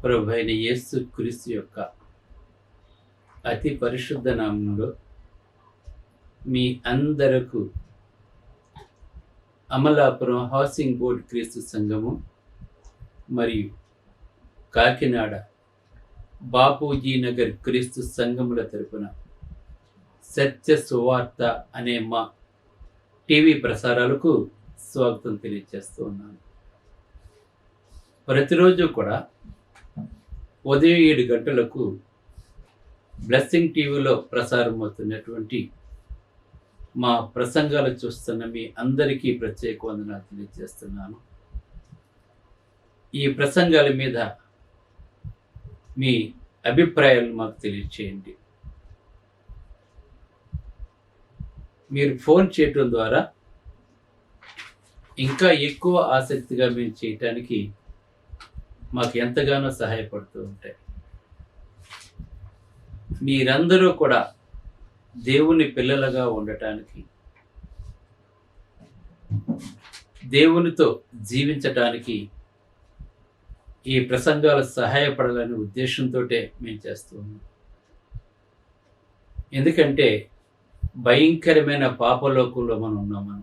ప్రభువైన యేసు క్రీస్తు యొక్క అతి పరిశుద్ధ నామములో మీ అందరకు అమలాపురం హౌసింగ్ బోర్డ్ క్రీస్తు సంఘము మరియు కాకినాడ బాపూజీ నగర్ క్రీస్తు సంఘముల తరపున సత్య సువార్త అనే మా టీవీ ప్రసారాలకు స్వాగతం తెలియజేస్తూ ఉన్నాను. ప్రతిరోజు కూడా ఉదయం 7 గంటలకు బ్లెస్సింగ్ టీవీలో ప్రసారం అవుతున్నటువంటి మా ప్రసంగాలు చూస్తున్న మీ అందరికీ ప్రత్యేక వందనాలు తెలియజేస్తున్నాను. ఈ ప్రసంగాల మీద మీ అభిప్రాయాలు మాకు తెలియచేయండి. మీరు ఫోన్ చేయటం ద్వారా ఇంకా ఎక్కువ ఆసక్తిగా మేము చేయటానికి మాకు ఎంతగానో సహాయపడుతూ ఉంటాయి. మీరందరూ కూడా దేవుని పిల్లలుగా ఉండటానికి, దేవునితో జీవించటానికి ఈ ప్రసంగాలు సహాయపడాలనే ఉద్దేశంతో మేము చేస్తూ ఉన్నాం. ఎందుకంటే భయంకరమైన పాపలోకంలో మనం ఉన్నాం.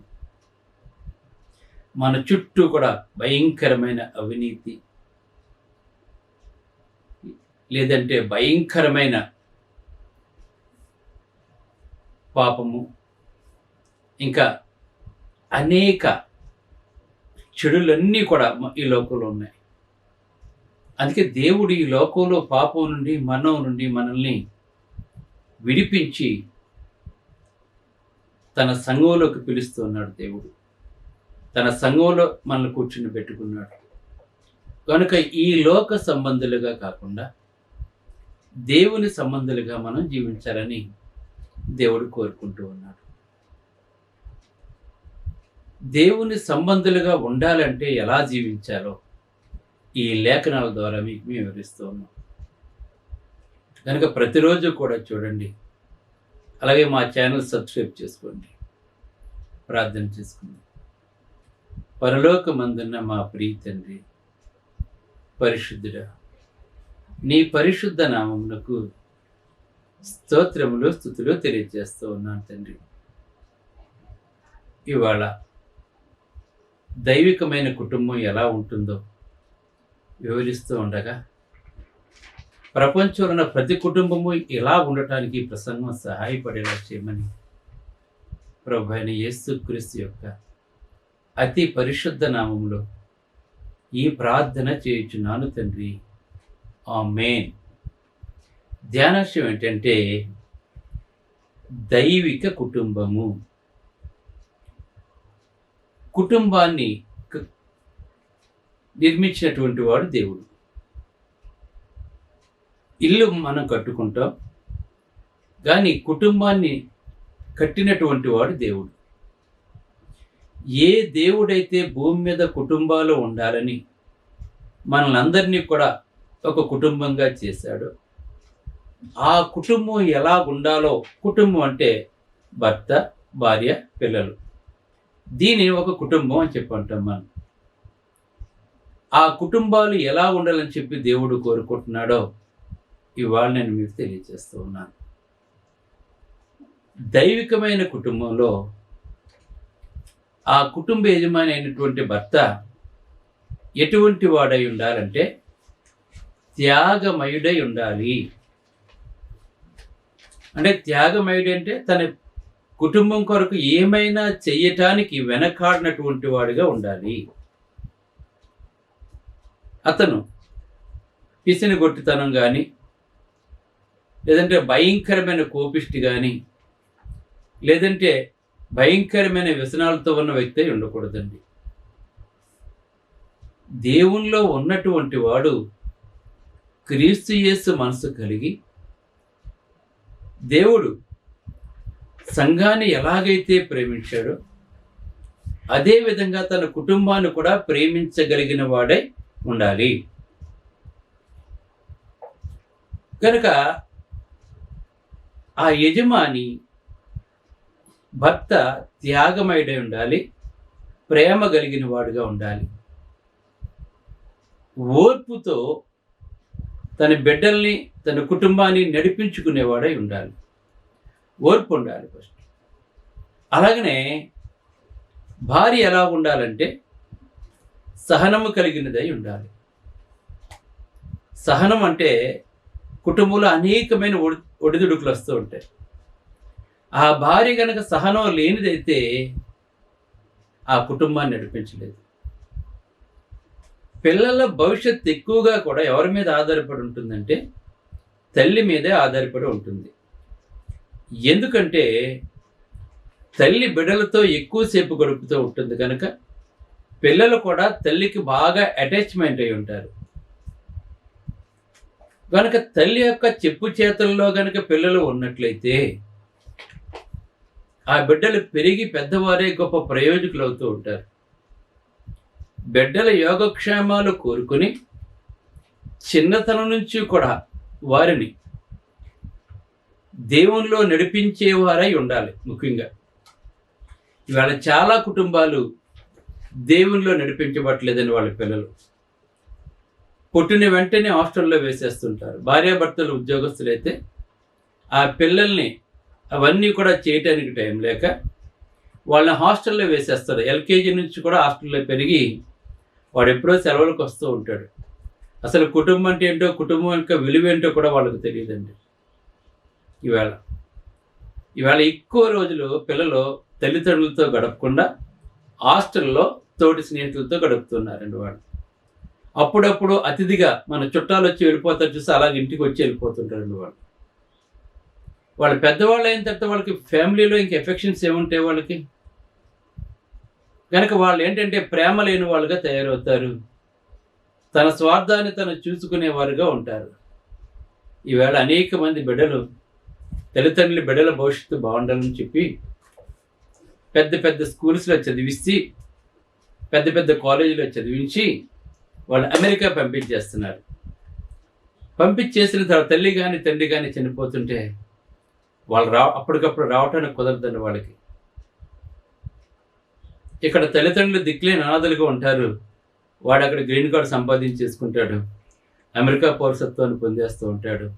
మన చుట్టూ కూడా భయంకరమైన అవినీతి, లేదంటే భయంకరమైన పాపము, ఇంకా అనేక చెడులన్నీ కూడా ఈ లోకంలో ఉన్నాయి. అందుకే దేవుడు ఈ లోకంలో పాపం నుండి, మరణం నుండి మనల్ని విడిపించి తన సంఘంలోకి పిలుస్తున్నాడు. దేవుడు తన సంఘంలో మనల్ని కూర్చుని పెట్టుకున్నాడు. కనుక ఈ లోక సంబంధులుగా కాకుండా దేవుని సంబంధులుగా మనం జీవించాలని దేవుడు కోరుకుంటూ ఉన్నాడు. దేవుని సంబంధులుగా ఉండాలంటే ఎలా జీవించాలో ఈ లేఖనాల ద్వారా మీకు మేము వివరిస్తూ ఉన్నాం. కనుక ప్రతిరోజు కూడా చూడండి. అలాగే మా ఛానల్ సబ్స్క్రైబ్ చేసుకోండి. ప్రార్థన చేసుకుందాం. పరలోకమందున్న మా ప్రియ తండ్రి, పరిశుద్ధుడా, నీ పరిశుద్ధ నామమునకు స్తోత్రములు, స్తుతులు తెలియజేస్తూ ఉన్నాను తండ్రి. ఇవాళ దైవికమైన కుటుంబం ఎలా ఉంటుందో వివరిస్తూ ఉండగా, ప్రపంచంలో ఉన్న ప్రతి కుటుంబము ఎలా ఉండటానికి ప్రసంగం సహాయపడేలా చేయమని ప్రభువైన యేసు క్రీస్తు యొక్క అతి పరిశుద్ధ నామములో ఈ ప్రార్థన చేయుచున్నాను తండ్రి. ఆమేన్. ధ్యానాంశం ఏంటంటే దైవిక కుటుంబము. కుటుంబాన్ని నిర్మించినటువంటి వాడు దేవుడు. ఇల్లు మనం కట్టుకుంటాం, కానీ కుటుంబాన్ని కట్టినటువంటి వాడు దేవుడు. ఏ దేవుడైతే భూమి మీద కుటుంబాలు ఉండాలని మనల్ని కూడా ఒక కుటుంబంగా చేశాడో, ఆ కుటుంబం ఎలా ఉండాలో, కుటుంబం అంటే భర్త, భార్య, పిల్లలు, దీని ఒక కుటుంబం అని చెప్పి అంటాం మనం. ఆ కుటుంబాలు ఎలా ఉండాలని చెప్పి దేవుడు కోరుకుంటున్నాడో ఇవాళ నేను మీకు తెలియజేస్తూ ఉన్నాను. దైవికమైన కుటుంబంలో ఆ కుటుంబ యజమాని అయినటువంటి భర్త ఎటువంటి వాడై ఉండాలంటే త్యాగమయుడై ఉండాలి. అంటే త్యాగమయుడు అంటే తన కుటుంబం కొరకు ఏమైనా చెయ్యటానికి వెనకాడినటువంటి వాడిగా ఉండాలి. అతను పిసినిగొట్టితనం కానీ, లేదంటే భయంకరమైన కోపిష్టి కానీ, లేదంటే భయంకరమైన వ్యసనాలతో ఉన్న వ్యక్తి అయి ఉండకూడదండి. దేవునిలో ఉన్నటువంటి వాడు క్రీస్తు యేసు మనసు కలిగి, దేవుడు సంఘాన్ని ఎలాగైతే ప్రేమించాడో అదే విధంగా తన కుటుంబాన్ని కూడా ప్రేమించగలిగిన వాడై ఉండాలి. కనుక ఆ యజమాని భర్త త్యాగమయుడై ఉండాలి, ప్రేమ కలిగిన వాడుగా ఉండాలి, ఓర్పుతో తన బిడ్డల్ని, తన కుటుంబాన్ని నడిపించుకునేవాడై ఉండాలి. ఓర్పు ఉండాలి ఫస్ట్. అలాగనే భార్య ఎలా ఉండాలంటే సహనము కలిగినదై ఉండాలి. సహనం అంటే కుటుంబంలో అనేకమైన ఒడిదుడుకులు వస్తూ ఉంటాయి. ఆ భార్య కనుక సహనం లేనిదైతే ఆ కుటుంబాన్ని నడిపించలేదు. పిల్లల భవిష్యత్తు ఎక్కువగా కూడా ఎవరి మీద ఆధారపడి ఉంటుందంటే తల్లి మీదే ఆధారపడి ఉంటుంది. ఎందుకంటే తల్లి బిడ్డలతో ఎక్కువసేపు గడుపుతూ ఉంటుంది కనుక పిల్లలు కూడా తల్లికి బాగా అటాచ్మెంట్ అయి ఉంటారు. కనుక తల్లి యొక్క చెప్పు చేతుల్లో కనుక పిల్లలు ఉన్నట్లయితే ఆ బిడ్డలు పెరిగి పెద్దవారే గొప్ప ప్రయోజకులు అవుతూ ఉంటారు. బిడ్డల యోగక్షేమాలు కోరుకుని చిన్నతనం నుంచి కూడా వారిని దేవునిలో నడిపించేవారై ఉండాలి. ముఖ్యంగా ఇవాళ చాలా కుటుంబాలు దేవునిలో నడిపించబట్టలేదని వాళ్ళ పిల్లలు పుట్టిన వెంటనే హాస్టల్లో వేసేస్తుంటారు. భార్యాభర్తలు ఉద్యోగస్తులైతే ఆ పిల్లల్ని అవన్నీ కూడా చేయటానికి టైం లేక వాళ్ళని హాస్టల్లో వేసేస్తారు. ఎల్కేజీ నుంచి కూడా హాస్టల్లో పెరిగి వాడు ఎప్పుడో సెలవులకు వస్తూ ఉంటాడు. అసలు కుటుంబం అంటే ఏంటో, కుటుంబం యొక్క విలువ ఏంటో కూడా వాళ్ళకు తెలియదండి. ఇవాళ ఎక్కువ రోజులు పిల్లలు తల్లిదండ్రులతో గడపకుండా హాస్టల్లో తోటి స్నేహితులతో గడుపుతున్నారండి. వాళ్ళు అప్పుడప్పుడు అతిథిగా మన చుట్టాలు వచ్చి వెళ్ళిపోతారు చూసి అలాగే ఇంటికి వచ్చి వెళ్ళిపోతుంటారండి. వాళ్ళు పెద్దవాళ్ళు అయిన తర్వాత వాళ్ళకి ఫ్యామిలీలో ఇంక ఎఫెక్షన్స్ ఏముంటాయి వాళ్ళకి. కనుక వాళ్ళు ఏంటంటే ప్రేమ లేని వాళ్ళుగా తయారవుతారు. తన స్వార్థాన్ని తను చూసుకునేవారుగా ఉంటారు. ఈవేళ అనేక మంది బిడ్డలు తల్లిదండ్రులు బిడ్డల భవిష్యత్తు బాగుండాలని చెప్పి పెద్ద పెద్ద స్కూల్స్లో చదివిస్తే పెద్ద పెద్ద కాలేజీలో చదివించి వాళ్ళు అమెరికా పంపించేస్తున్నారు. పంపించేసిన తర్వాత తల్లి కానీ తండ్రి కానీ చనిపోతుంటే వాళ్ళు అప్పటికప్పుడు రావటానికి కుదరదండి వాళ్ళకి. ఇక్కడ తల్లిదండ్రులు దిక్కులేని అనాథలుగా ఉంటారు. వాడు అక్కడ గ్రీన్ కార్డు సంపాదించేసుకుంటాడు, అమెరికా పౌరసత్వాన్ని పొందేస్తూ ఉంటాడు.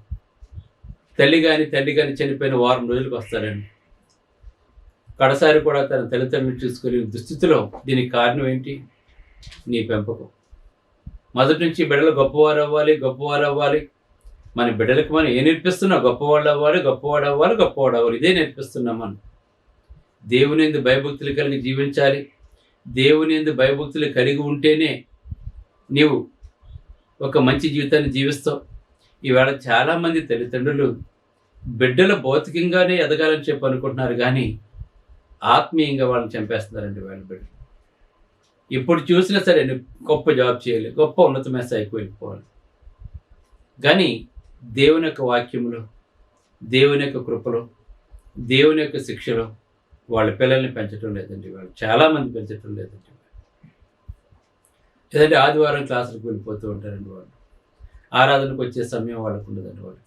తల్లి కానీ తండ్రి కానీ చనిపోయిన వారం రోజులకు వస్తాడండి. కడసారి కూడా తన తల్లిదండ్రులు చూసుకునే దుస్థితిలో దీనికి కారణం ఏంటి? నీ పెంపకం. మొదటి నుంచి బిడ్డలు గొప్పవారు అవ్వాలి. మన బిడ్డలకు మనం ఏం నేర్పిస్తున్నాం? గొప్పవాడు అవ్వాలి. ఇదే నేర్పిస్తున్నాం మనం. దేవుని యందు భయభక్తులు కలిగి జీవించాలి. దేవుని యందు భయభక్తులు కలిగి ఉంటేనే నీవు ఒక మంచి జీవితాన్ని జీవిస్తావు. ఈవేళ చాలామంది తల్లిదండ్రులు బిడ్డలు భౌతికంగానే ఎదగాలని చెప్పి అనుకుంటున్నారు, కానీ ఆత్మీయంగా వాళ్ళని చంపేస్తున్నారండి. వాళ్ళ బిడ్డలు ఎప్పుడు చూసినా సరే గొప్ప జాబ్ చేయాలి, గొప్ప ఉన్నతమైన స్థాయికి వెళ్ళిపోవాలి. కానీ దేవుని యొక్క వాక్యములో, దేవుని యొక్క కృపలో, దేవుని యొక్క శిక్షలో వాళ్ళ పిల్లల్ని పెంచడం లేదండి. వాళ్ళు చాలామంది పెంచడం లేదండి. ఏదంటే ఆదివారం క్లాసులకు వెళ్ళిపోతూ ఉంటారండి. వాళ్ళు ఆరాధనకు వచ్చే సమయం వాళ్ళకు ఉండదండి. వాళ్ళకి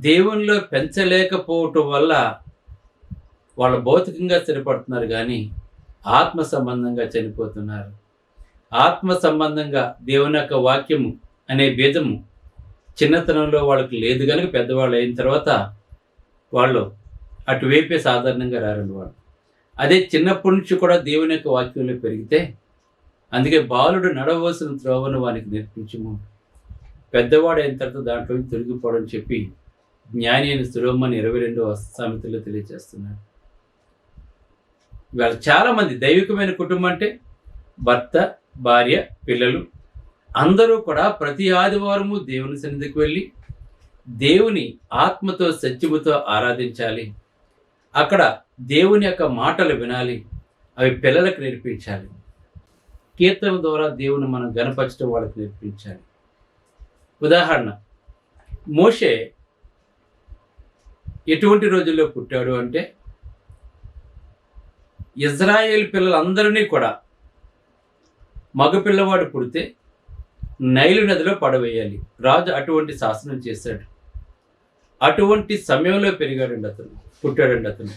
దేవునిలో పెంచలేకపోవటం వల్ల వాళ్ళు భౌతికంగా స్థిరపడుతున్నారు, కానీ ఆత్మ సంబంధంగా చనిపోతున్నారు. ఆత్మ సంబంధంగా దేవుని యొక్క వాక్యము అనే భేదము చిన్నతనంలో వాళ్ళకి లేదు కనుక పెద్దవాళ్ళు అయిన తర్వాత వాళ్ళు అటువైపే సాధారణంగా రారండి. వాళ్ళు అదే చిన్నప్పటి నుంచి కూడా దేవుని యొక్క వాక్యంలో పెరిగితే, అందుకే బాలుడు నడవలసిన త్రోవను వానికి నేర్పించము, పెద్దవాడు అయిన తర్వాత దాంట్లో తొలగిపోవడం చెప్పి జ్ఞాని అయిన సులోమోను 22వ సామెతలో తెలియజేస్తున్నాడు. ఇవాళ చాలామంది దైవికమైన కుటుంబం అంటే భర్త, భార్య, పిల్లలు అందరూ కూడా ప్రతి ఆదివారము దేవుని సన్నిధికి వెళ్ళి దేవుని ఆత్మతో సత్యముతో ఆరాధించాలి. అక్కడ దేవుని యొక్క మాటలు వినాలి, అవి పిల్లలకు నేర్పించాలి. కీర్తన ద్వారా దేవుని మనం గణపరచడం వాళ్ళకి నేర్పించాలి. ఉదాహరణ, మోషే ఎటువంటి రోజుల్లో పుట్టాడు అంటే, ఇజ్రాయేల్ పిల్లలందరినీ కూడా మగపిల్లవాడు పుడితే నైలు నదిలో పడవేయాలి. రాజు అటువంటి శాసనం చేశాడు. అటువంటి సమయంలో పుట్టాడండి అతను.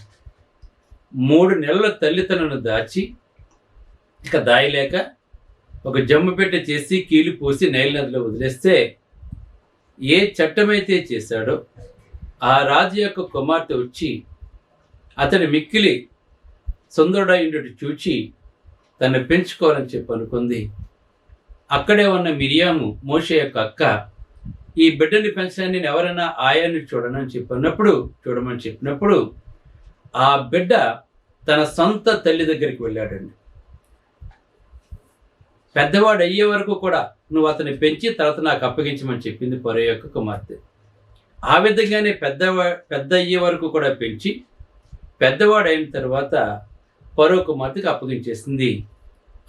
3 నెలల తల్లి తనను దాచి ఇక దాయలేక ఒక జమ్ము పెట్టె చేసి కీలు పోసి నైలు నదిలో వదిలేస్తే ఏ చట్టమైతే చేశాడో ఆ రాజు యొక్క కుమార్తె వచ్చి అతని మిక్కిలి సుందరుడైనట్టు చూచి తను పెంచుకోవాలని చెప్పి అనుకుంది. అక్కడే ఉన్న మిరియాము, మోషే యొక్క అక్క, ఈ బిడ్డని పెంచడానికి నేను ఎవరైనా ఆయాన్ని చూడమని చెప్పినప్పుడు ఆ బిడ్డ తన సొంత తల్లి దగ్గరికి వెళ్ళాడండి. పెద్దవాడు అయ్యే వరకు కూడా నువ్వు అతన్ని పెంచి తర్వాత నాకు అప్పగించమని చెప్పింది ఫరో యొక్క కుమార్తె. ఆ విధంగానే పెద్ద అయ్యే వరకు కూడా పెంచి పెద్దవాడు అయిన తర్వాత ఫరో కుమార్తెకి అప్పగించేసింది.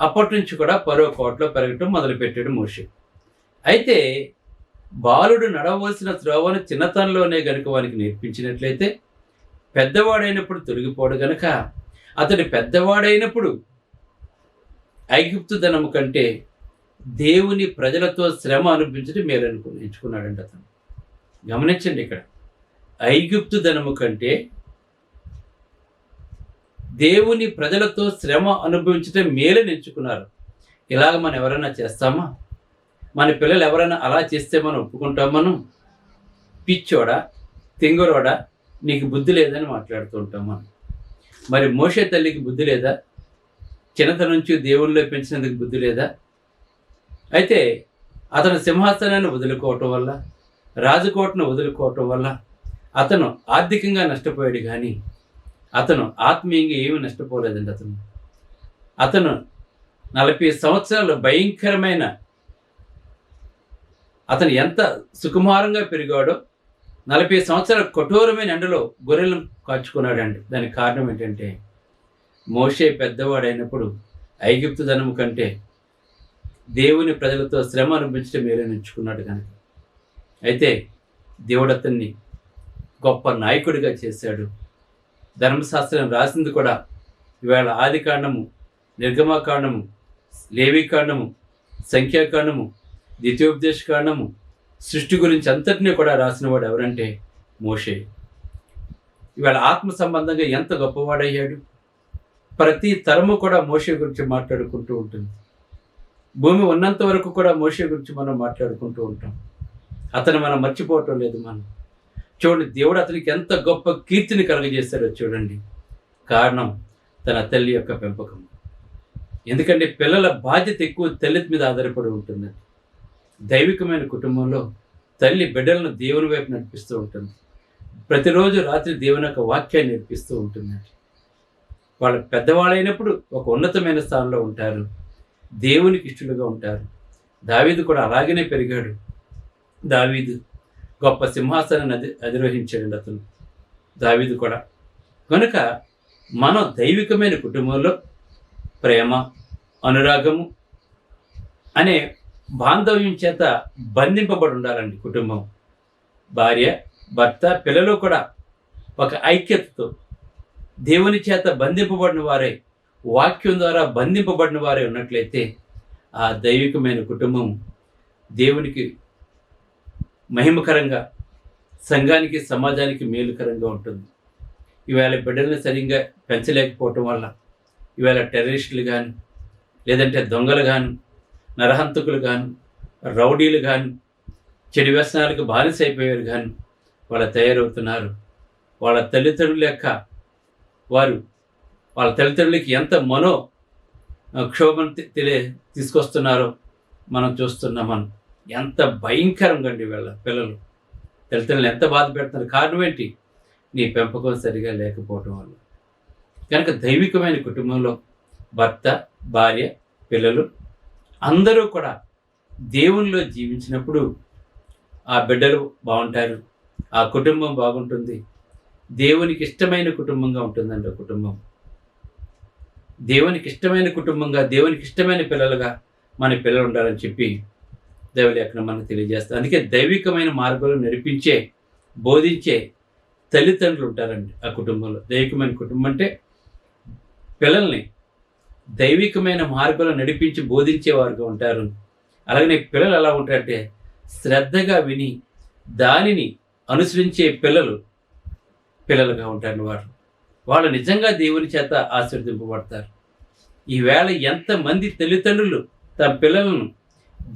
అప్పటి నుంచి కూడా ఫరో కోటలో పెరగటం మొదలుపెట్టాడు మోషే. అయితే బాలుడు నడవలసిన త్రోవను చిన్నతనంలోనే గనుక వానికి నేర్పించినట్లయితే పెద్దవాడైనప్పుడు తొలగిపోడు గనక అతడు పెద్దవాడైనప్పుడు ఐగుప్తు ధనము కంటే దేవుని ప్రజలతో శ్రమ అనుభవించడం మేలనుకుని ఎంచుకున్నాడండి అతను. గమనించండి, ఇక్కడ ఐగుప్తు ధనము కంటే దేవుని ప్రజలతో శ్రమ అనుభవించడం మేలని ఎంచుకున్నారు. ఇలాగ మనం ఎవరైనా చేస్తామా? మన పిల్లలు ఎవరైనా అలా చేస్తే మనం ఒప్పుకుంటాం? మనం పిచ్చోడా, తింగరోడా, నీకు బుద్ధి లేదని మాట్లాడుతూ ఉంటాం మనం. మరి మోషే తల్లికి బుద్ధి లేదా? చిన్నతనం నుంచి దేవుళ్ళలో పెంచినందుకు బుద్ధి లేదా? అయితే అతను సింహాసనాన్ని వదులుకోవటం వల్ల, రాజకోటను వదులుకోవటం వల్ల అతను ఆర్థికంగా నష్టపోయాడు, కానీ అతను ఆత్మీయంగా ఏమీ నష్టపోలేదండి. అతను 40 సంవత్సరాలు భయంకరమైన, అతను ఎంత సుకుమారంగా పెరిగాడో 40 సంవత్సరాల కఠోరమైన ఎండలో గొర్రెలను కాచుకున్నాడండి. దానికి కారణం ఏంటంటే మోషే పెద్దవాడైనప్పుడు ఐగుప్తు ధనము కంటే దేవుని ప్రజలతో శ్రమ అనుభవించడం మేలని ఎంచుకున్నాడు కనుక. అయితే దేవుడు అతన్ని గొప్ప నాయకుడిగా చేశాడు. ధర్మశాస్త్రం రాసింది కూడా ఇవాళ ఆదికాండము, నిర్గమకాండము, లేవీకాండము, సంఖ్యాకాండము, ద్వితీయోపదేశ కాండము, సృష్టి గురించి అంతటినీ కూడా రాసినవాడు ఎవరంటే మోషే. ఇవాళ ఆత్మ సంబంధంగా ఎంత గొప్పవాడయ్యాడు. ప్రతి తరము కూడా మోషే గురించి మాట్లాడుకుంటూ ఉంటుంది. భూమి ఉన్నంత వరకు కూడా మోషే గురించి మనం మాట్లాడుకుంటూ ఉంటాం. అతను మనం మర్చిపోవటం లేదు. మనం చూడండి, దేవుడు అతనికి ఎంత గొప్ప కీర్తిని కలుగజేశాడో చూడండి. కారణం తన తల్లి యొక్క పెంపకం. ఎందుకంటే పిల్లల బాధ్యత ఎక్కువ తల్లి మీద ఆధారపడి ఉంటుంది. దైవికమైన కుటుంబంలో తల్లి బిడ్డలను దేవుని వైపు నడిపిస్తూ ఉంటుంది. ప్రతిరోజు రాత్రి దేవుని యొక్క వాక్యాన్ని నేర్పిస్తూ ఉంటుంది. వాళ్ళు పెద్దవాళ్ళైనప్పుడు ఒక ఉన్నతమైన స్థానంలో ఉంటారు, దేవునికి ఇష్టలుగా ఉంటారు. దావీదు కూడా అలాగనే పెరిగాడు. దావీదు గొప్ప సింహాసనాన్ని అధిరోహించాడు అతను, దావీదు కూడా. కనుక మనం దైవికమైన కుటుంబంలో ప్రేమ, అనురాగము అనే బాంధవ్యం చేత బంధింపబడి ఉండాలండి. కుటుంబం, భార్య, భర్త, పిల్లలు కూడా ఒక ఐక్యతతో దేవుని చేత బంధింపబడిన వారే, వాక్యం ద్వారా బంధింపబడిన వారే ఉన్నట్లయితే ఆ దైవికమైన కుటుంబం దేవునికి మహిమకరంగా, సంఘానికి, సమాజానికి మేలుకరంగా ఉంటుంది. ఇవాళ బిడ్డలను సరిగ్గా పెంచలేకపోవటం వల్ల ఇవాళ టెర్రరిస్టులు కానీ, లేదంటే దొంగలు కానీ, నరహంతకులు కానీ, రౌడీలు కానీ, చెడు వ్యసనాలకు బానిసైపోయారు కానీ వాళ్ళు తయారవుతున్నారు. వాళ్ళ తల్లిదండ్రుల యొక్క వాళ్ళ తల్లిదండ్రులకి ఎంత మనో క్షోభను తీసుకొస్తున్నారో మనం చూస్తున్నాం. మనం ఎంత భయంకరంగా అండి వీళ్ళ పిల్లలు తల్లిదండ్రులు ఎంత బాధ పెడుతున్నారు. కారణం ఏంటి? నీ పెంపకం సరిగా లేకపోవటం వల్ల. కనుక దైవికమైన కుటుంబంలో భర్త, భార్య, పిల్లలు అందరూ కూడా దేవునిలో జీవించినప్పుడు ఆ బిడ్డలు బాగుంటారు, ఆ కుటుంబం బాగుంటుంది. దేవునికి ఇష్టమైన కుటుంబంగా ఉంటుందండి ఆ కుటుంబం. దేవునికి ఇష్టమైన కుటుంబంగా, దేవునికి ఇష్టమైన పిల్లలుగా మన పిల్లలు ఉండాలని చెప్పి దైవలేఖనం మనకు తెలియజేస్తారు. అందుకే దైవికమైన మార్గంలో నడిపించే, బోధించే తల్లిదండ్రులు ఉంటారండి ఆ కుటుంబంలో. దైవికమైన కుటుంబం అంటే పిల్లల్ని దైవికమైన మార్గంలో నడిపించి బోధించేవారుగా ఉంటారు. అలాగనే పిల్లలు ఎలా ఉంటారంటే శ్రద్ధగా విని దానిని అనుసరించే పిల్లలుగా ఉంటారు. వాళ్ళు నిజంగా దేవుని చేత ఆశీర్వదింపబడతారు. ఈవేళ ఎంతమంది తల్లిదండ్రులు తమ పిల్లలను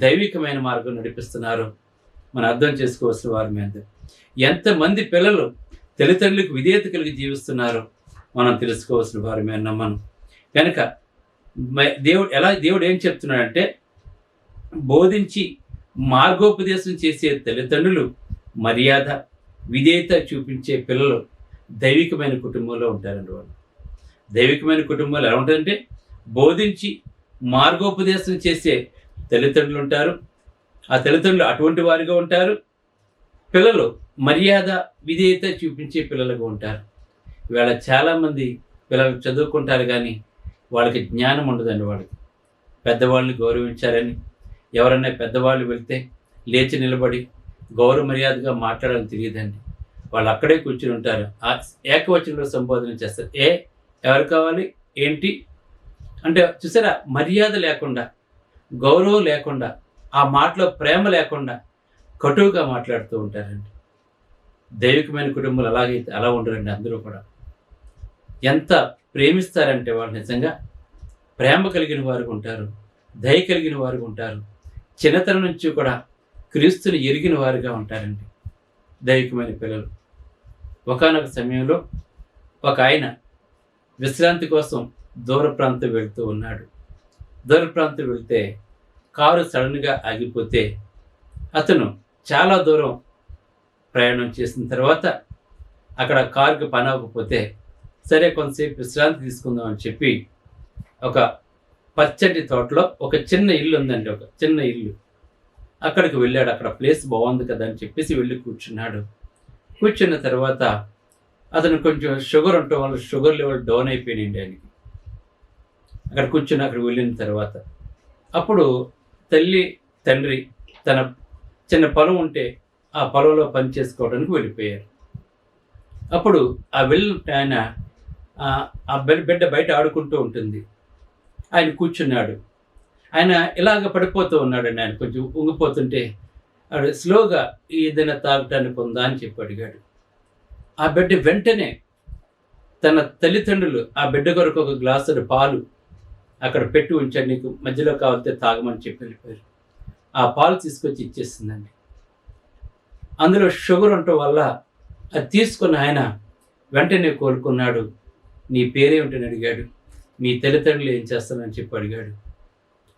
దైవికమైన మార్గం నడిపిస్తున్నారో మనం అర్థం చేసుకోవాల్సిన వారి మీద. ఎంతమంది పిల్లలు తల్లిదండ్రులకు విధేయత కలిగి జీవిస్తున్నారో మనం తెలుసుకోవాల్సిన వారి మీద మనం. కనుక దేవుడు ఏం చెప్తున్నాడంటే, బోధించి మార్గోపదేశం చేసే తల్లిదండ్రులు, మర్యాద విధేయత చూపించే పిల్లలు దైవికమైన కుటుంబంలో ఉంటారండి. వాళ్ళు దైవికమైన కుటుంబాలు ఎలా ఉంటుందంటే, బోధించి మార్గోపదేశం చేసే తల్లిదండ్రులు ఉంటారు, ఆ తల్లిదండ్రులు అటువంటి వారిగా ఉంటారు. పిల్లలు మర్యాద విధేయత చూపించే పిల్లలుగా ఉంటారు. ఇవాళ చాలామంది పిల్లలు చదువుకుంటారు కానీ వాళ్ళకి జ్ఞానం ఉండదండి. వాళ్ళకి పెద్దవాళ్ళని గౌరవించాలని, ఎవరైనా పెద్దవాళ్ళు వెళ్తే లేచి నిలబడి గౌరవ మర్యాదగా మాట్లాడాలని తెలియదండి. వాళ్ళు అక్కడే కూర్చుని ఉంటారు. ఆ ఏకవచనంలో సంబోధన చేస్తారు. ఎవరు కావాలి, ఏంటి అంటే చూసారా, మర్యాద లేకుండా, గౌరవం లేకుండా, ఆ మాటలో ప్రేమ లేకుండా కటువుగా మాట్లాడుతూ ఉంటారండి. దైవికమైన కుటుంబాలు అలాగైతే అలా ఉండరండి. అందరూ కూడా ఎంత ప్రేమిస్తారంటే వాళ్ళు నిజంగా ప్రేమ కలిగిన వారు ఉంటారు, దయ కలిగిన వారు ఉంటారు. చిన్నతనం నుంచి కూడా క్రీస్తుని ఎరిగిన వారుగా ఉంటారండి దైవికమైన పిల్లలు. ఒకానొక సమయంలో ఒక ఆయన విశ్రాంతి కోసం దూర ప్రాంతం వెళ్తూ ఉన్నాడు. దూర ప్రాంతం వెళ్తే కారు సడన్గా ఆగిపోతే అతను చాలా దూరం ప్రయాణం చేసిన తర్వాత అక్కడ కారుకి పని అవ్వకపోతే సరే కొంతసేపు విశ్రాంతి తీసుకుందాం అని చెప్పి ఒక పచ్చటి తోటలో ఒక చిన్న ఇల్లు ఉందండి, ఒక చిన్న ఇల్లు. అక్కడికి వెళ్ళాడు. అక్కడ ప్లేస్ బాగుంది కదా అని చెప్పేసి వెళ్ళి కూర్చున్నాడు. కూర్చున్న తర్వాత అతను కొంచెం షుగర్ ఉండటం వల్ల షుగర్ లెవెల్ డౌన్ అయిపోయినాయండి ఆయనకి. అక్కడికి వెళ్ళిన తర్వాత అప్పుడు తల్లి తండ్రి తన చిన్న పొలం ఉంటే ఆ పొలంలో పని చేసుకోవడానికి వెళ్ళిపోయారు. అప్పుడు ఆ ఆయన ఆ బిడ్డ బయట ఆడుకుంటూ ఉంటుంది. ఆయన కూర్చున్నాడు. ఆయన ఇలాగ పడిపోతూ ఉన్నాడండి. ఆయన కొంచెం ఉంగిపోతుంటే ఆడు స్లోగా ఏదైనా తాగటానికి ఉందా అని చెప్పి అడిగాడు. ఆ బిడ్డ వెంటనే తన తల్లిదండ్రులు ఆ బిడ్డ కొరకు ఒక గ్లాసుడు పాలు అక్కడ పెట్టి ఉంచాడు, నీకు మధ్యలో కావాలితే తాగమని చెప్పి వెళ్ళిపోయారు. ఆ పాలు తీసుకొచ్చి ఇచ్చేసిందండి. అందులో షుగర్ ఉండటం వల్ల అది తీసుకున్న ఆయన వెంటనే కోలుకున్నాడు. నీ పేరేమిటని అడిగాడు. మీ తల్లిదండ్రులు ఏం చేస్తానని చెప్పి అడిగాడు.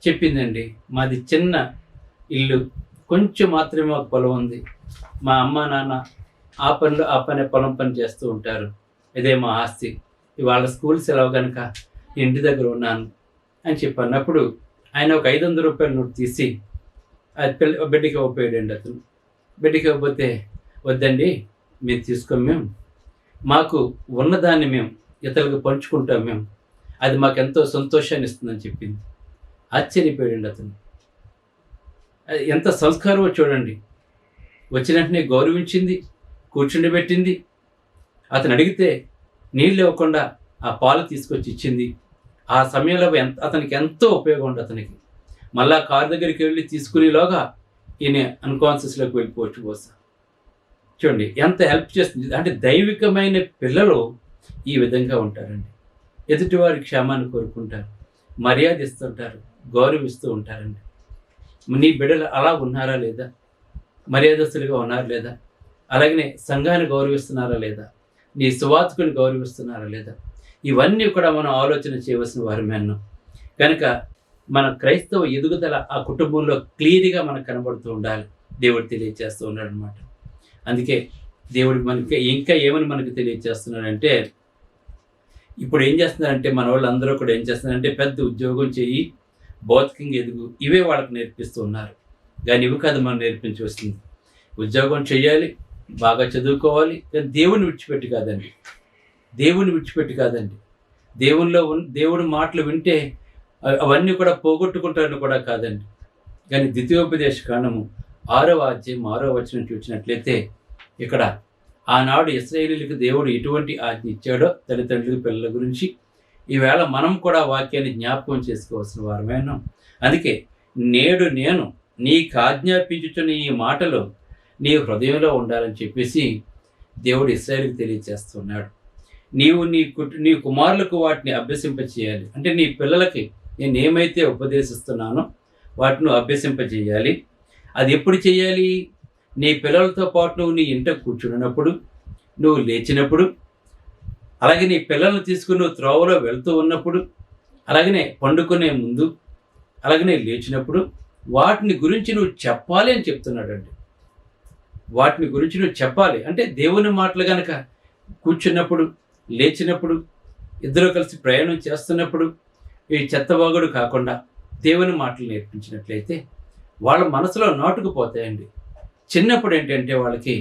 చెప్పిందండి, మాది చిన్న ఇల్లు, కొంచెం మాత్రమే మాకు పొలం ఉంది. మా అమ్మ నాన్న ఆ పొలం పని చేస్తూ ఉంటారు. ఇదే మా ఆస్తి. ఇవాళ స్కూల్ సెలవు కనుక ఇంటి దగ్గర ఉన్నాను అని చెప్పి అన్నప్పుడు ఆయన ఒక 500 రూపాయల నోటు తీసి అది బిడ్డకి ఇవ్వపోయాడండి. అతను బిడ్డకి ఇవ్వకపోతే, వద్దండి మీరు తీసుకోం, మాకు ఉన్నదాన్ని మేము ఇతరులకు పంచుకుంటాం, అది మాకు ఎంతో సంతోషాన్ని ఇస్తుందని చెప్పింది. ఆశ్చర్యపోయాడండి అతను. ఎంత సంస్కారమో చూడండి. వచ్చిన వెంటనే గౌరవించింది, కూర్చుండబెట్టింది. అతను అడిగితే నీళ్ళు ఇవ్వకుండా ఆ పాలు తీసుకొచ్చి ఇచ్చింది. ఆ సమయంలో అతనికి ఎంతో ఉపయోగం ఉంది. అతనికి మళ్ళా కారు దగ్గరికి వెళ్ళి తీసుకునేలోగా ఈయన అన్కాన్షియస్లోకి వెళ్ళిపోవచ్చు. బహుశా చూడండి ఎంత హెల్ప్ చేస్తుంది. అంటే దైవికమైన పిల్లలు ఈ విధంగా ఉంటారండి. ఎదుటివారి క్షేమాన్ని కోరుకుంటారు, మర్యాద ఇస్తుంటారు, గౌరవిస్తూ ఉంటారండి. నీ బిడ్డలు అలా ఉన్నారా లేదా? మర్యాదస్తులుగా ఉన్నారా లేదా? అలాగనే సంఘాన్ని గౌరవిస్తున్నారా లేదా? నీ సువార్తికుని గౌరవిస్తున్నారా లేదా? ఇవన్నీ కూడా మనం ఆలోచన చేయవలసిన వారమే అన్నాం. కనుక మన క్రైస్తవ ఎదుగుదల ఆ కుటుంబంలో క్లియర్గా మనకు కనబడుతూ ఉండాలి. దేవుడు తెలియజేస్తూ ఉన్నాడు అనమాట. అందుకే దేవుడు మనకి ఇంకా ఏమని మనకు తెలియజేస్తున్నాడంటే, ఇప్పుడు ఏం చేస్తున్నారంటే మన వాళ్ళు అందరూ కూడా ఏం చేస్తున్నారంటే పెద్ద ఉద్యోగం చేయి, భౌతికంగా ఎదుగు, ఇవే వాళ్ళకి నేర్పిస్తూ ఉన్నారు. కానీ ఇవి కాదు మనం నేర్పించవలసింది. ఉద్యోగం చేయాలి, బాగా చదువుకోవాలి, కానీ దేవుని విడిచిపెట్టి కాదండి. దేవుడి మాటలు వింటే అవన్నీ కూడా పోగొట్టుకుంటారని కూడా కాదండి. కానీ ద్వితీయోపదేశ కాండము 6వ అధ్యాయం 6వ వచనం చూసినట్లయితే ఇక్కడ ఆనాడు ఇశ్రాయేలీయులకు దేవుడు ఎటువంటి ఆజ్ఞ ఇచ్చాడో తల్లిదండ్రులకు పిల్లల గురించి ఈవేళ మనం కూడా వాక్యాన్ని జ్ఞాపకం చేసుకోవాల్సిన వారమేను. అందుకే నేడు నేను నీకు ఆజ్ఞాపించుచున్న ఈ మాటలు నీ హృదయంలో ఉండాలని చెప్పేసి దేవుడు ఇశ్రాయేలుకు తెలియజేస్తున్నాడు. నీవు నీ కుమారులకు వాటిని అభ్యసింపచేయాలి. అంటే నీ పిల్లలకి నేను ఏమైతే ఉపదేశిస్తున్నానో వాటిని అభ్యసింపజేయాలి. అది ఎప్పుడు చేయాలి? నీ పిల్లలతో పాటు నువ్వు నీ ఇంట కూర్చున్నప్పుడు, నువ్వు లేచినప్పుడు, అలాగే నీ పిల్లల్ని తీసుకుని నువ్వు త్రోవలో వెళ్తూ ఉన్నప్పుడు, అలాగనే పండుకునే ముందు, అలాగనే లేచినప్పుడు వాటిని గురించి నువ్వు చెప్పాలి అని చెప్తున్నాడండి. వాటిని గురించి నువ్వు చెప్పాలి అంటే దేవుని మాటలు గనక కూర్చున్నప్పుడు, లేచినప్పుడు, ఇద్దరు కలిసి ప్రయాణం చేస్తున్నప్పుడు ఈ చెత్తవాగుడు కాకుండా దేవుని మాటలు నేర్పించినట్లయితే వాళ్ళ మనసులో నాటుకుపోతాయండి. చిన్నప్పుడు ఏంటంటే వాళ్ళకి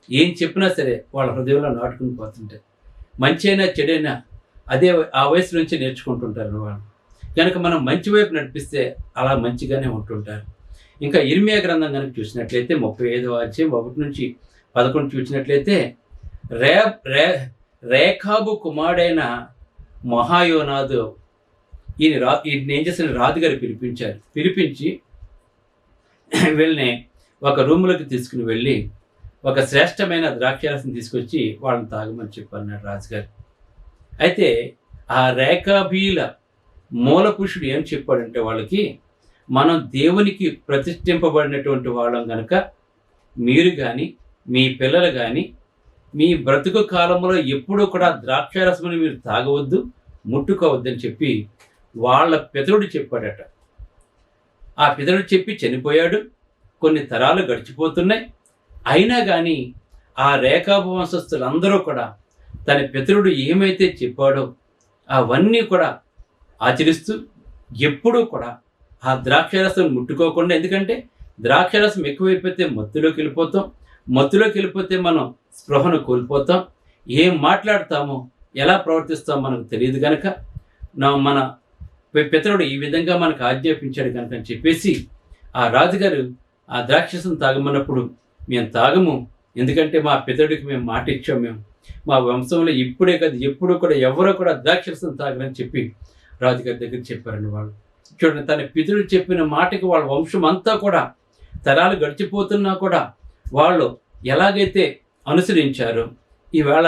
ఏం చెప్పినా సరే వాళ్ళ హృదయంలో నాటుకుని పోతుంటాయి. మంచి అయినా చెడైనా అదే ఆ వయసు నుంచి నేర్చుకుంటుంటారు వాళ్ళు. కనుక మనం మంచి వైపు నడిపిస్తే అలా మంచిగానే ఉంటుంటారు. ఇంకా ఇర్మియా గ్రంథం కనుక చూసినట్లయితే 35వ అధ్యాయం 1-11 చూసినట్లయితే రేఖాబు కుమారుడైన మహాయోనాదు ఈయన ఏం చేసిన రాజుగారు పిలిపించి వీళ్ళని ఒక రూములోకి తీసుకుని వెళ్ళి ఒక శ్రేష్టమైన ద్రాక్షారసం తీసుకొచ్చి వాళ్ళని తాగమని చెప్పన్నాడు రాజుగారు. అయితే ఆ రేఖాబీల మూల పురుషుడు ఏం చెప్పాడంటే వాళ్ళకి, మనం దేవునికి ప్రతిష్ఠింపబడినటువంటి వాళ్ళం కనుక మీరు కానీ మీ పిల్లలు కానీ మీ బ్రతుకు కాలంలో ఎప్పుడూ కూడా ద్రాక్షారసమని మీరు తాగవద్దు, ముట్టుకోవద్దని చెప్పి వాళ్ళ పితరుడు చెప్పాడట. ఆ పితరుడు చెప్పి చనిపోయాడు. కొన్ని తరాలు గడిచిపోతున్నాయి. అయినా కానీ ఆ రేఖాబు వంశస్థులందరూ కూడా తన పితరుడు ఏమైతే చెప్పాడో అవన్నీ కూడా ఆచరిస్తూ ఎప్పుడూ కూడా ఆ ద్రాక్షరసం ముట్టుకోకుండా, ఎందుకంటే ద్రాక్షరసం ఎక్కువైపోతే మత్తులోకి వెళ్ళిపోతే మనం స్పృహను కోల్పోతాం. ఏం మాట్లాడతామో ఎలా ప్రవర్తిస్తామో మనకు తెలియదు కనుక మన పితరుడు ఈ విధంగా మనకు ఆజ్ఞాపించాడు కనుక అని చెప్పేసి ఆ రాజుగారు ఆ ద్రాక్షరసం తాగమన్నప్పుడు మేము తాగము, ఎందుకంటే మా పితరుడికి మేము మాట ఇచ్చాం, మేము మా వంశంలో ఇప్పుడే కాదు ఎప్పుడూ కూడా ఎవరో కూడా ద్రాక్షరసం తాగరని చెప్పి రాజుగారి దగ్గర చెప్పారండి. వాళ్ళు చూడండి, తన పితరుడు చెప్పిన మాటకి వాళ్ళ వంశం అంతా కూడా తరాలు గడిచిపోతున్నా కూడా వాళ్ళు ఎలాగైతే అనుసరించారో, ఈవేళ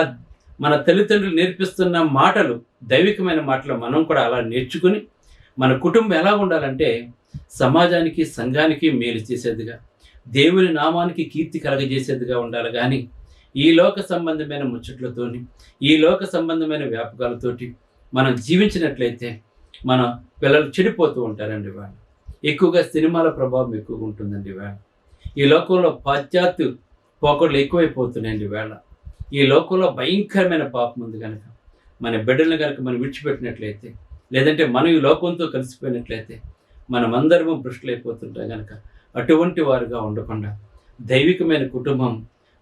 మన తల్లిదండ్రులు నేర్పిస్తున్న మాటలు దైవికమైన మాటలు మనం కూడా అలా నేర్చుకుని మన కుటుంబం ఎలా ఉండాలంటే సమాజానికి సంఘానికి మేలు చేసేదిగా, దేవుని నామానికి కీర్తి కలగజేసేదిగా ఉండాలి. కానీ ఈ లోక సంబంధమైన ముచ్చట్లతోని, ఈ లోక సంబంధమైన వ్యాపకాలతోటి మనం జీవించినట్లయితే మన పిల్లలు చెడిపోతూ ఉంటారండి. వాళ్ళు ఎక్కువగా సినిమాల ప్రభావం ఎక్కువగా ఉంటుందండి. వేళ ఈ లోకంలో పాశ్చాత్య పోకడలు ఎక్కువైపోతున్నాయండి. వేళ ఈ లోకంలో భయంకరమైన పాపం ఉంది కనుక మన బిడ్డలను కనుక మనం విడిచిపెట్టినట్లయితే, లేదంటే మనం ఈ లోకంతో కలిసిపోయినట్లయితే మనమందరము భ్రష్టులైపోతుంటాం కనుక అటువంటి వారుగా ఉండకుండా దైవికమైన కుటుంబం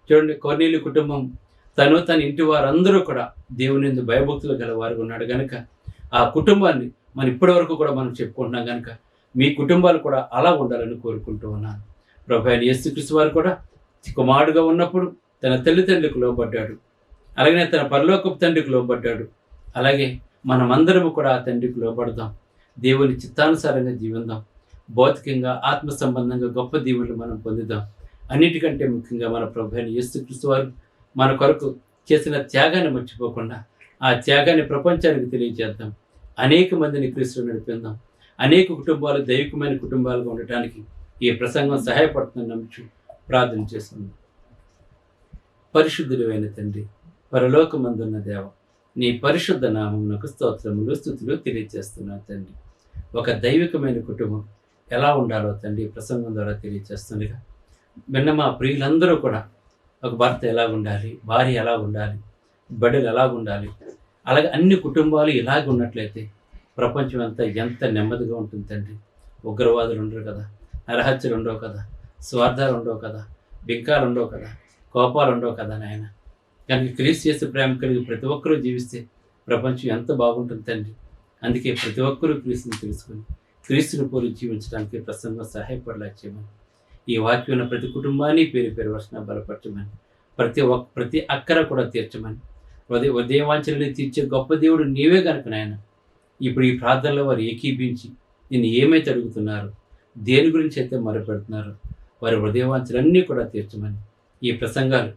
చూడండి, కొర్నేలి కుటుంబం తన ఇంటి వారందరూ కూడా దేవుని యందు భయభక్తులు గల వారుగా ఉన్నాడు కనుక ఆ కుటుంబాన్ని మనం ఇప్పటి వరకు కూడా మనం చెప్పుకుంటున్నాం కనుక మీ కుటుంబాలు కూడా అలా ఉండాలని కోరుకుంటూ ఉన్నాను. ప్రభువైన యేసుక్రీస్తు వారు కూడా కుమారుడుగా ఉన్నప్పుడు తన తల్లిదండ్రులకు లోబడ్డాడు, అలాగే తన పరలోకపు తండ్రికి లోబడ్డాడు. అలాగే మనమందరము కూడా ఆ తండ్రికి లోబడదాం, దేవుని చిత్తానుసారంగా జీవిద్దాం, భౌతికంగా ఆత్మ సంబంధంగా గొప్ప దీవెనలు మనం పొందుదాం. అన్నిటికంటే ముఖ్యంగా మన ప్రభువైన యేసుక్రీస్తు వారు మన కొరకు చేసిన త్యాగాన్ని మర్చిపోకుండా ఆ త్యాగాన్ని ప్రపంచానికి తెలియజేద్దాం. అనేక మందిని క్రీస్తులో నడిపిద్దాం. అనేక కుటుంబాలు దైవికమైన కుటుంబాలుగా ఉండటానికి ఈ ప్రసంగం సహాయపడుతుందని నమ్ముచు ప్రార్థన చేస్తున్నాం. పరిశుద్ధుడైన తండ్రి, పరలోకమందున్న దేవ, నీ పరిశుద్ధ నామమునకు స్తోత్రములు స్తుతులు తెలియజేస్తున్నాను తండ్రి. ఒక దైవికమైన కుటుంబం ఎలా ఉండాలో తండ్రి ప్రసంగం ద్వారా తెలియజేస్తుండగా విన్న మా ప్రియులందరూ కూడా ఒక భర్త ఎలా ఉండాలి, భార్య ఎలా ఉండాలి, బిడ్డలు ఎలా ఉండాలి, అలాగే అన్ని కుటుంబాలు ఇలాగ ఉన్నట్లయితే ప్రపంచం అంతా ఎంత నెమ్మదిగా ఉంటుంది తండ్రి. ఉగ్రవాదులు ఉండరు కదా, నరహత్యలు ఉండవు కదా, స్వార్థాలు ఉండవు కదా, బింకాలు ఉండవు కదా, కోపాలు ఉండవు కదా నాయన. కనుక క్రీస్తు చేసే ప్రేమ కలిగి ప్రతి ఒక్కరూ జీవిస్తే ప్రపంచం ఎంత బాగుంటుంది తండ్రి. అందుకే ప్రతి ఒక్కరూ క్రీస్తుని తెలుసుకొని క్రీస్తుని పోలి జీవించడానికి ప్రసంగం సహాయపడలా చేయమని, ఈ వాక్యం ప్రతి కుటుంబాన్ని పేరు పేరు వర్షణ బలపరచమని, ప్రతి అక్కర కూడా తీర్చమని, ఉదయవాంఛనని తీర్చే గొప్ప దేవుడు నీవే కనుక నాయన. ఇప్పుడు ఈ ప్రార్థనలో వారు ఏకీభించి నిన్ను ఏమైతే అడుగుతున్నారు, దేని గురించి అయితే మొరపెడుతున్నారు, వారి హృదయవాంఛలన్నీ కూడా తీర్చమని, ఈ ప్రసంగాలు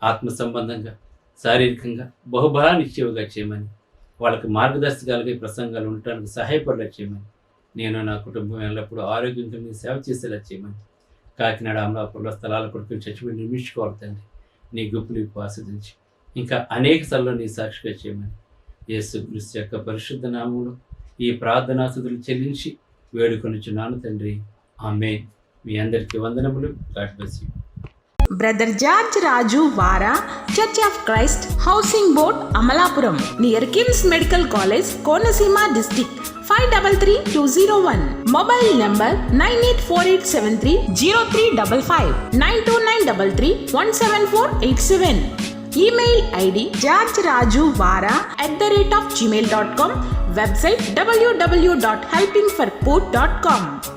ఆత్మ సంబంధంగా శారీరకంగా బహుబలాన్ని ఇచ్చేవిగా చేయమని, వాళ్ళకి మార్గదర్శకాలుగా ఈ ప్రసంగాలు ఉండటానికి సహాయపడేలా చేయమని, నేను నా కుటుంబం ఎల్లప్పుడూ ఆరోగ్యంగా సేవ చేసేలా చేయమని కాకినాడ అమలాపూర్లో స్థలాలు కొడుకుని చచ్చిపోయి నిర్మించుకోవాలి తండ్రి. నీ గుప్పులు ఆస్వాదించి ఇంకా అనేక స్థలంలో నీ సాక్షిగా చేయమని యేసుక్రీస్తు యొక్క పరిశుద్ధ నామములో ఈ ప్రార్థనాస్తుతులు చెల్లించి వేడుకొనుచున్నాను తండ్రి. ఆమేన్. మీ అందరికీ వందనములు. God bless you. Brother George Raju Vara, church of Christ, housing board, Amalapuram, near KIMS medical college, Konaseema district, 533201. Mobile number 9848730355, 9293317487. Email ID georgerajuvara@gmail.com. Website www.helpingforpoor.com.